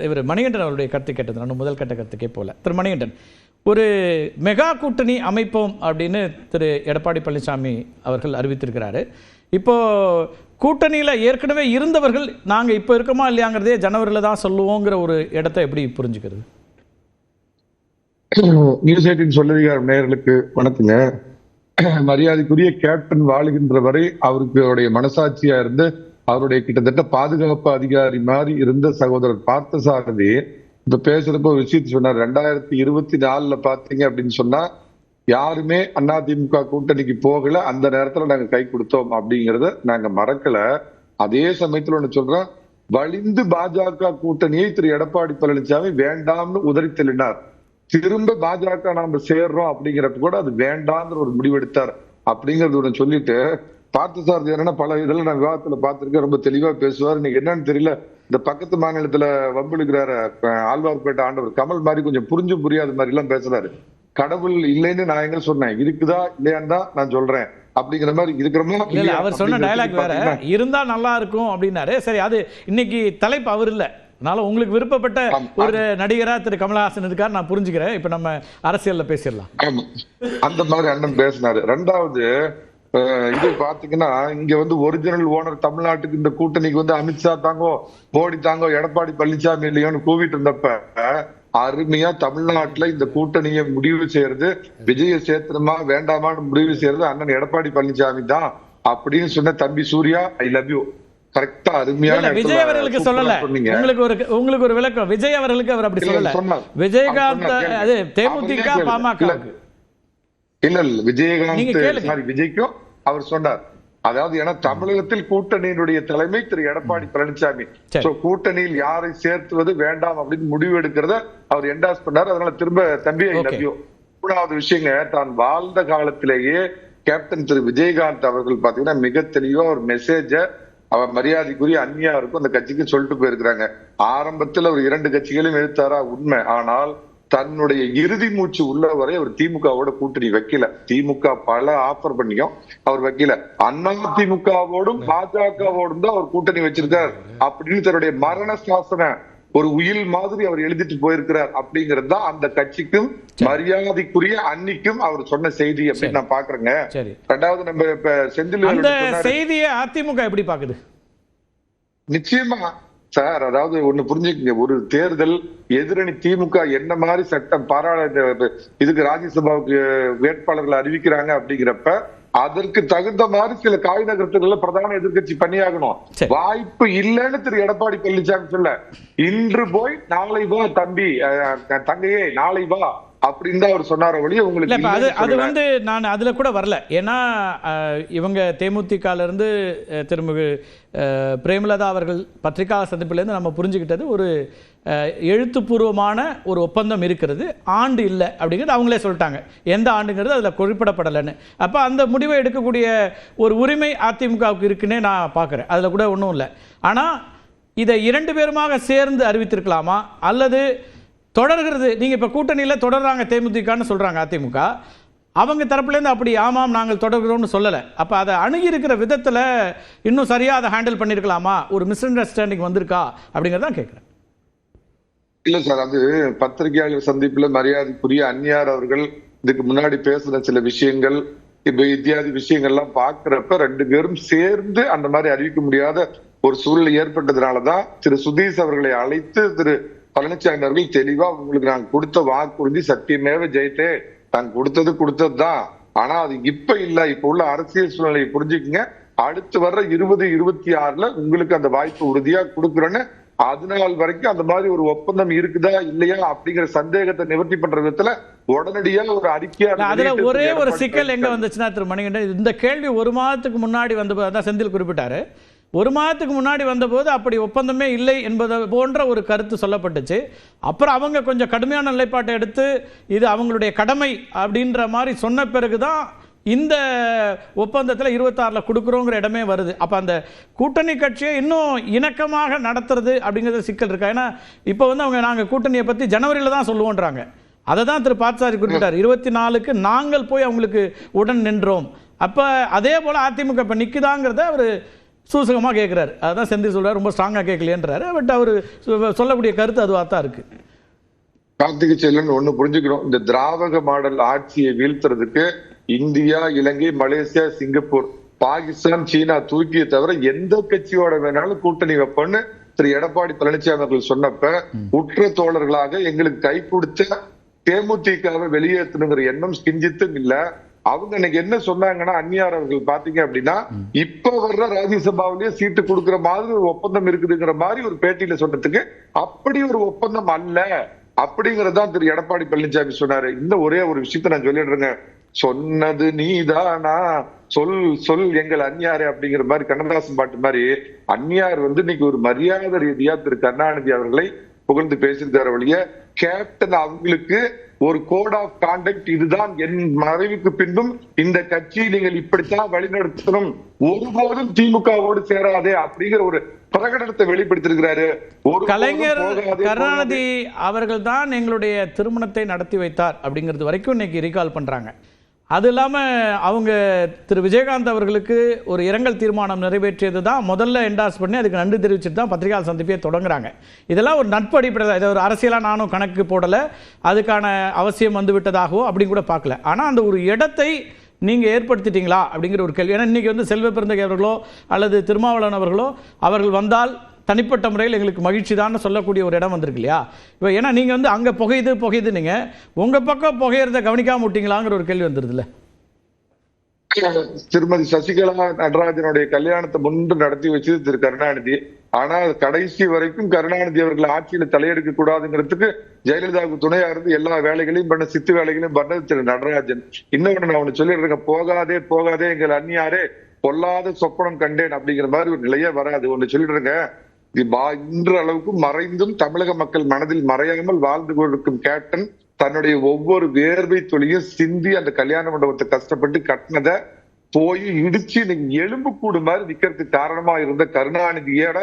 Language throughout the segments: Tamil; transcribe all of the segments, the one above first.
இவர் மணிகண்டன் அவருடைய கருத்து கேட்டது, நான் முதல் கட்ட கருத்துக்கே போல. திரு மணிகண்டன், ஒரு மெகா கூட்டணி அமைப்போம் அப்படின்னு திரு எடப்பாடி பழனிசாமி அவர்கள் அறிவித்திருக்கிறாரு. இப்போ கூட்டணியில் ஏற்கனவே இருந்தவர்கள் நாங்கள் இப்போ இருக்கோமா இல்லையாங்கிறதே ஜனவரியில் தான் சொல்லுவோங்கிற ஒரு இடத்தை எப்படி புரிஞ்சுக்கிறது? நியூஸ் 18 சொல்லதிகாரம் நேயர்களுக்கு வணக்கங்க. மரியாதைக்குரிய கேப்டன் வாழுகின்ற வரை அவருடைய மனசாட்சியா இருந்து அவருடைய கிட்டத்தட்ட பாதுகாப்பு அதிகாரி மாதிரி இருந்த சகோதரர் பார்த்தசாரதி இப்ப பேசுறப்ப ஒரு விஷயத்தை சொன்னார். 2024 பாத்தீங்க அப்படின்னு சொன்னா யாருமே அதிமுக கூட்டணிக்கு போகல, அந்த நேரத்துல நாங்க கை கொடுத்தோம் அப்படிங்கறத நாங்க மறக்கல. அதே சமயத்துல ஒண்ணு சொல்றோம், வலிந்து பாஜக கூட்டணியை திரு எடப்பாடி பழனிசாமி வேண்டாம்னு உதறி தள்ளினார். திரும்ப பாஜக நாம சேர்றோம் அப்படிங்கிறப்ப கூட அது வேண்டாம்னு ஒரு முடிவெடுத்தார் அப்படிங்கறது ஒண்ணு சொல்லிட்டு, பார்த்தசாரதி என்னன்னா பல இதெல்லாம் நான் விவாதத்துல பார்த்திருக்கேன், ரொம்ப தெளிவா பேசுவார். இன்னைக்கு என்னன்னு தெரியல, இந்த பக்கத்து மாநிலத்துல வம்பிழுக்கிறாரு ஆழ்வார்பேட்டை ஆண்டவர் கமல் மாதிரி கொஞ்சம் புரியாத மாதிரி எல்லாம் பேசுறாரு. கடவுள் இல்லைன்னு நான் எங்க சொன்னேன், இருக்குதா இல்லையான்னு தான் நான் சொல்றேன் அப்படிங்கிற மாதிரி இருக்கிறோமா. அவர் சொன்ன டயலாக் வேற, இருந்தா நல்லா இருக்கும் அப்படின்னாரு. சரி, அது இன்னைக்கு தலைப்பு அவர் இல்ல, அதனால உங்களுக்கு விருப்பப்பட்ட ஒரு நடிகரா திரு கமலஹாசன் இருக்காரு, நான் புரிஞ்சுக்கிறேன். இப்ப நம்ம அரசியல்ல பேசிடலாம். அந்த மாதிரி அண்ணன் பேசினாரு. ரெண்டாவது இது பாத்தீங்கன்னா இங்க ஒரிஜினல் ஓனர் தமிழ்நாட்டுக்கு இந்த கூட்டணிக்கு அமித்ஷா தாங்கோ, மோடி தாங்கோ, எடப்பாடி பழனிசாமி இல்லையோன்னு கூவிட்டு இருந்தப்ப அருமையா தமிழ்நாட்டுல இந்த கூட்டணியை முடிவு செய்யறது, விஜய சேத்திரமா வேண்டாமான்னு முடிவு செய்யறது அண்ணன் எடப்பாடி பழனிசாமி தான் அப்படின்னு சொன்ன தம்பி சூர்யா, ஐ லவ் யூ. கரெக்டா அருமையான விஜய் அவர்களுக்கு சொல்லல, உங்களுக்கு ஒரு விளக்கம். விஜய் அவர்களுக்கு அவர் அப்படி சொல்லல, விஜயகாந்த் அது தேமுதிக பாமக இல்ல விஜயகாந்த் விஜய்க்கும் அவர் சொன்னார். அதாவது ஏன்னா தமிழகத்தில் கூட்டணியினுடைய தலைமை திரு எடப்பாடி பழனிசாமி, கூட்டணியில் யாரை சேர்த்துவது வேண்டாம் அப்படின்னு முடிவு எடுக்கிறத அவர் என்டாஸ் பண்ணார். அதனால திரும்ப தம்பி ஐ லவ் யூ. மூணாவது விஷயங்க, தான் வாழ்ந்த காலத்திலேயே கேப்டன் திரு விஜயகாந்த் அவர்கள் பாத்தீங்கன்னா மிக தெளிவா ஒரு மெசேஜ அவர் மரியாதைக்குரிய அந்நியாருக்கும் அந்த கட்சிக்கு சொல்லிட்டு போயிருக்கிறாங்க. ஆரம்பத்தில் அவர் 2 கட்சிகளையும் எதிர்த்தாரா உண்மை, ஆனால் தன்னுடைய இறுதி மூச்சு உள்ள வரை அவர் திமுகவோட கூட்டணி வைக்கல. திமுக பல ஆஃபர் பண்ணியும் அவர் வைக்கல. அதிமுகவோடும் பாஜகவோடும் தான் அவர் கூட்டணி வச்சிருக்கார் அப்படின்னு தன்னுடைய மரண சாசன ஒரு உயில் மாதிரி அவர் எழுதிட்டு போயிருக்கிறார். அப்படிங்கிறது தான் அந்த கட்சிக்கும் மரியாதைக்குரிய அன்னிக்கும் அவர் சொன்ன செய்தி அப்படின்னு நான் பாக்குறேங்க. ரெண்டாவது நம்ம இப்ப செந்தில் செய்தியை அதிமுக எப்படி பாக்குது? நிச்சயமா சார், அதாவது ஒண்ணு புரிஞ்சுக்கங்க, ஒரு தேர்தல் எதிரணி திமுக என்ன மாதிரி சட்டம் இதுக்கு ராஜ்யசபாவுக்கு வேட்பாளர்களை அறிவிக்கிறாங்க அப்படிங்கிறப்ப அதற்கு தகுந்த மாதிரி சில காய் நகரத்துகள்ல பிரதான எதிர்கட்சி பண்ணியாகணும். வாய்ப்பு இல்லைன்னு திரு எடப்பாடி பழனிசாமி சொல்ல, இன்று போய் நாளை வா தம்பி தங்கையே நாளை வா அப்படின்னு தான் அவர் சொன்னார வழியே உங்களுக்கு அது நான் அதுல கூட வரல. ஏன்னா இவங்க தேமுதிகல இருந்து திருமிகு பிரேமலதா அவர்கள் பத்திரிகா சந்திப்பிலிருந்து நம்ம புரிஞ்சுக்கிட்டது ஒரு எழுத்துப்பூர்வமான ஒரு ஒப்பந்தம் இருக்கிறது, ஆண்டு இல்லை அப்படிங்கிறது அவங்களே சொல்லிட்டாங்க. எந்த ஆண்டுங்கிறது அதில் குறிப்பிடப்படலைன்னு. அப்போ அந்த முடிவை எடுக்கக்கூடிய ஒரு உரிமை அதிமுகவுக்கு இருக்குன்னே நான் பார்க்குறேன். அதில் கூட ஒன்றும் இல்லை. ஆனால் இதை 2 பேருமாக சேர்ந்து அறிவித்திருக்கலாமா அல்லது தொடர்கிறது? நீங்கள் இப்போ கூட்டணியில் தொடர்றாங்க தேமுதிகன்னு சொல்கிறாங்க அதிமுக, அவங்க தரப்புலேருந்து அப்படி ஆமாம் நாங்கள் தொடர்கிறோம்னு சொல்லலை. அப்போ அதை அணுகி இருக்கிற விதத்தில் இன்னும் சரியாக அதை ஹேண்டில் பண்ணியிருக்கலாமா? ஒரு மிஸ் அண்டர்ஸ்டாண்டிங் வந்திருக்கா அப்படிங்கிறதான் கேட்குறேன். இல்ல சார், அது பத்திரிகையாளர் சந்திப்புல மரியாதைக்குரிய அந்நியார் அவர்கள் இதுக்கு முன்னாடி பேசுன சில விஷயங்கள், இப்ப இத்தியாதி விஷயங்கள்லாம் பாக்குறப்ப 2 பேரும் சேர்ந்து அந்த மாதிரி அறிவிக்க முடியாத ஒரு சூழ்நிலை ஏற்பட்டதுனாலதான் திரு சுதீஷ் அவர்களை அழைத்து திரு பழனிசாமி அவர்கள் தெளிவா உங்களுக்கு நாங்க கொடுத்த வாக்குறுதி சத்தியமேவ ஜெயித்தே, நாங்க கொடுத்ததுதான், ஆனா அது இப்ப இல்ல, இப்ப உள்ள அரசியல் சூழ்நிலையை புரிஞ்சுக்குங்க, அடுத்து வர்ற 2026 உங்களுக்கு அந்த வாய்ப்பு உறுதியா கொடுக்குறேன்னு அதனால் வரைக்கும் அந்த மாதிரி ஒரு ஒப்பந்தம் இருக்குதா இல்லையா அப்படிங்கிற சந்தேகத்தை நிவர்த்தி பண்ற விதத்துல உடனடியாக ஒரு அறிக்கையா. அதுல ஒரே ஒரு சிக்கல் எங்க வந்துச்சுன்னா திரு மணிகண்டன், இந்த கேள்வி 1 மாதத்துக்கு முன்னாடி வந்தபோது அதான் செந்தில் குறிப்பிட்டாரு, 1 மாதத்துக்கு முன்னாடி வந்தபோது அப்படி ஒப்பந்தமே இல்லை என்பது போன்ற ஒரு கருத்து சொல்லப்பட்டுச்சு. அப்புறம் அவங்க கொஞ்சம் கடுமையான நிலைப்பாட்டை எடுத்து இது அவங்களுடைய கடமை அப்படின்ற மாதிரி சொன்ன பிறகுதான் இந்த ஒப்பந்தத்தில் 26 கொடுக்குறோங்கிற இடமே வருது. அப்போ அந்த கூட்டணி கட்சியை இன்னும் இணக்கமாக நடத்துறது அப்படிங்கிறது சிக்கல் இருக்கா? ஏன்னா இப்போ அவங்க நாங்கள் கூட்டணியை பற்றி ஜனவரியில் தான் சொல்லுவோன்றாங்க. அதை தான் திரு பார்த்தசாரதி குறிப்பிட்டார், 24க்கு நாங்கள் போய் அவங்களுக்கு உடன் நின்றோம். அப்போ அதே போல் அதிமுக இப்போ நிற்குதாங்கிறத அவர் சூசகமாக கேட்குறாரு. அதுதான் செந்தில் சொல்றாரு, ரொம்ப ஸ்ட்ராங்காக கேட்கலையன்றாரு. பட் அவர் சொல்லக்கூடிய கருத்து அதுவாக தான் இருக்கு. கார்த்திகை செல்வன் ஒண்ணு புரிஞ்சுக்கணும், இந்த திராவிட மாடல் ஆட்சியை வீழ்த்துறதுக்கு இந்தியா, இலங்கை, மலேசியா, சிங்கப்பூர், பாகிஸ்தான், சீனா தூக்கிய தவிர எந்த கட்சியோட வேணாலும் கூட்டணி வைப்போன்னு திரு எடப்பாடி பழனிசாமி அவர்கள் சொன்னப்ப உற்ற தோழர்களாக எங்களுக்கு கை கொடுத்த தேமுதிகவை வெளியேற்றணுங்கிற எண்ணம் கிஞ்சித்தும் இல்ல. அவங்க இன்னைக்கு என்ன சொன்னாங்கன்னா, அந்நியார் அவர்கள் பாத்தீங்க அப்படின்னா இப்ப வர்ற ராஜ்யசபாவிலேயே சீட்டு கொடுக்கிற மாதிரி ஒரு ஒப்பந்தம் இருக்குதுங்கிற மாதிரி ஒரு பேட்டியில சொன்னதுக்கு அப்படி ஒரு ஒப்பந்தம் அல்ல அப்படிங்கறதான் திரு எடப்பாடி பழனிசாமி சொன்னாரு. இந்த ஒரே ஒரு விஷயத்த நான் சொல்லிடுறேங்க, சொன்னது நீதானா சொல் சொல் எங்கள் அந்நியாரே அப்படிங்கிற மாதிரி கண்ணதாசன் பாட்டு மாதிரி அந்நியார் இன்னைக்கு ஒரு மரியாதை ரீதியா திரு கருணாநிதி அவர்களை புகழ்ந்து பேசியிருக்காரு வழிய கேப்டன் அவங்களுக்கு ஒரு கோட் ஆஃப் கான்டக்ட், இதுதான் என் மறைவுக்கு பின்பும் இந்த கட்சி நீங்கள் இப்படித்தான் வழிநடத்தணும், ஒருபோதும் திமுகவோடு சேராதே அப்படிங்கிற ஒரு பிரகடனத்தை வெளிப்படுத்திருக்கிறாரு. கலைஞர் கருணாநிதி அவர்கள் தான் எங்களுடைய திருமணத்தை நடத்தி வைத்தார் அப்படிங்கிறது வரைக்கும் இன்னைக்கு ரீகால் பண்றாங்க. அது இல்லாமல் அவங்க திரு விஜயகாந்த் அவர்களுக்கு ஒரு இரங்கல் தீர்மானம் நிறைவேற்றியது தான் முதல்ல என்டாஸ் பண்ணி அதுக்கு நன்றி தெரிவிச்சுட்டு தான் பத்திரிகையாளர் சந்திப்பையே தொடங்குறாங்க. இதெல்லாம் ஒரு நட்பு அடிப்படையில், இதை ஒரு அரசியலாக நானும் கணக்கு போடலை, அதுக்கான அவசியம் வந்து விட்டதாகவோ அப்படின்னு கூட பார்க்கல. ஆனால் அந்த ஒரு இடத்தை நீங்கள் ஏற்படுத்திட்டீங்களா அப்படிங்கிற ஒரு கேள்வி. ஏன்னா இன்றைக்கி செல்வ பெருந்தகை அவர்களோ அல்லது திருமாவளவன் அவர்களோ அவர்கள் வந்தால் தனிப்பட்ட முறையில் எங்களுக்கு மகிழ்ச்சி தான் சொல்லக்கூடிய ஒரு இடம் வந்திருக்கு இல்லையா? இப்போ ஏன்னா நீங்கள் அங்கே புகையுது நீங்கள் உங்கள் பக்கம் புகையிறத கவனிக்காம விட்டீங்களாங்கிற ஒரு கேள்வி வந்துருதுல்ல. திருமதி சசிகலா நடராஜனுடைய கல்யாணத்தை முன்பு நடத்தி வச்சது திரு கருணாநிதி. ஆனால் கடைசி வரைக்கும் கருணாநிதி அவர்கள் ஆட்சியில தலையெடுக்க கூடாதுங்கிறதுக்கு ஜெயலலிதாவுக்கு துணையா இருந்து எல்லா வேலைகளையும் பண்ண, சித்து வேலைகளையும் பண்ணது திரு நடராஜன். இன்னொன்னு நான் ஒண்ணு சொல்லிடுறேன், போகாதே போகாதே எங்கள் அந்நியாரே பொல்லாத சொப்பனம் கண்டேன் அப்படிங்கிற மாதிரி ஒரு நிலையே வராது. ஒண்ணு சொல்லிடுறேங்க, இன்ற அளவுக்கு மறைந்தும் தமிழக மக்கள் மனதில் மறையாமல் வாழ்ந்து கொண்டிருக்கும் கேப்டன் தன்னுடைய ஒவ்வொரு வேர்வை துளியும் சிந்தி அந்த கல்யாண மண்டபத்தை கஷ்டப்பட்டு கட்டினதை போய் இடிச்சு எலும்பு கூடு மாதிரி நிக்கிறதுக்கு காரணமா இருந்த கருணாநிதியோட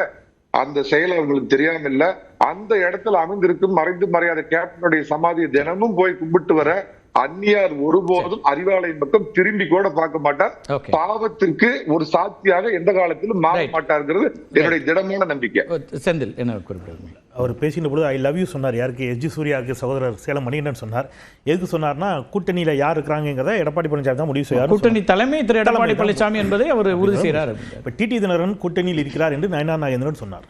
அந்த செயல் அவங்களுக்கு தெரியாம இல்ல. அந்த இடத்துல அமைந்திருக்கும் மறைந்து மறையாத கேப்டனுடைய சமாதியை தினமும் போய் கும்பிட்டு வர அந்நியார் ஒருபோதும் அறிவாலயம் பக்கம் திரும்பி கூட பார்க்க மாட்டார். பாவத்திற்கு ஒரு சாட்சியாக எந்த காலத்திலும் மாற மாட்டார்ங்கிறது என்னுடைய திடமான நம்பிக்கை. செந்தில் என்ன குறிப்பிடுறது? அவர் பேசின பொழுது ஐ லவ் யூ சொன்னார். யாருக்கு? எஸ்ஜி சூர்யாவுக்கு சகோதரர் சேலம் மணிகண்டன் சொன்னார். எதுக்கு சொன்னார்னா, கூட்டணியில யார் இருக்கிறாங்கிறத எடப்பாடி பழனிசாமி தான் முடிவு செய்வார். கூட்டணி தலைமை திரு எடப்பாடி பழனிசாமி என்பதை அவர் உறுதி செய்கிறார். இப்ப டிடி தினகரன் கூட்டணியில் இருக்கிறார் என்று நயனா நாகேந்திரன் சொன்னார்.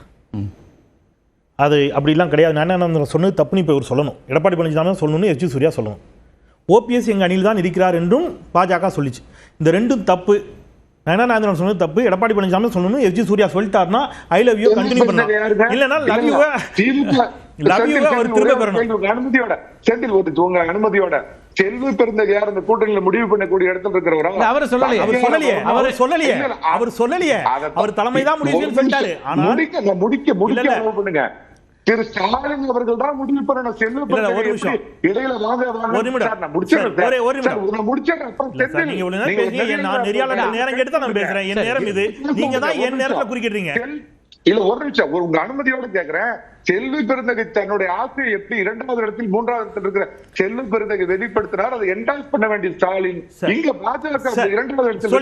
அது அப்படிலாம் கிடையாது. நயனா நாகேந்திரன் சொன்னது தப்புன்னு இப்போ இவர் சொல்லணும். எடப்பாடி பழனிசாமி தான் சொல்லணும்னு எஸ்ஜி சூர்யா சொல்லணும். ஓபிஎஸ் எங்கள் அணியில் தான் இருக்கிறார் என்றும் பாஜக சொல்லிச்சு. இந்த ரெண்டும் தப்பு. நயனா நாகேந்திரன் சொன்னது தப்பு, எடப்பாடி பழனிசாமி சொல்லணும். எஸ்ஜி சூர்யா சொல்லிட்டாருன்னா ஐ லவ் யூ கண்டினியூ பண்ணலாம். இல்லைன்னா லவ் யூ அவர் திரும்ப பெறணும். அனுமதியோட செந்தில் உங்க அனுமதியோட செல்வி பெருந்தகை யார் அந்த கூட்டணியில முடிவு பண்ணக்கூடிய இடத்துல இருக்கிறவரா? அவர் சொல்லலையே. அவர் தலைமை தான் முடிவு சொல்லிட்டாரு. ஆனா முடிக்க பண்ணுங்க. திரு ஸ்டாலின் அவர்கள் தான் முடிவு பண்ணணும். செல்வ பெருந்தகை இடையில வாங்க நேரம் எடுத்து நான் பேசுறேன். என் நேரம் இது, நீங்க தான் என் நேரத்துல குறுக்கிடுறீங்க. இல்ல ஒரு நிமிஷம், உங்க அனுமதியோட கேக்குறேன். செல்வி பெருந்தகை தன்னுடைய ஆசையை எப்படி 2வது இடத்தில் 3வது இடத்தில் இருக்கிற செல்வி பெருந்தகை வெளிப்படுத்தினார், அதை என்டாஸ் பண்ண வேண்டிய ஸ்டாலின். இங்க பாஜக 2வது இடத்தில்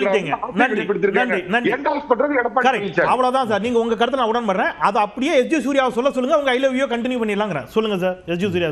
அவ்வளவுதான் சார். நீங்க உங்க கருத்தை நான் உடன்படுறேன். அதை அப்படியே எஸ்ஜி சூர்யாவை சொல்லுங்க. உங்க ஐ லவ் யூ கண்டினியூ பண்ணிடலாம் சொல்லுங்க சார். SG Surya sir.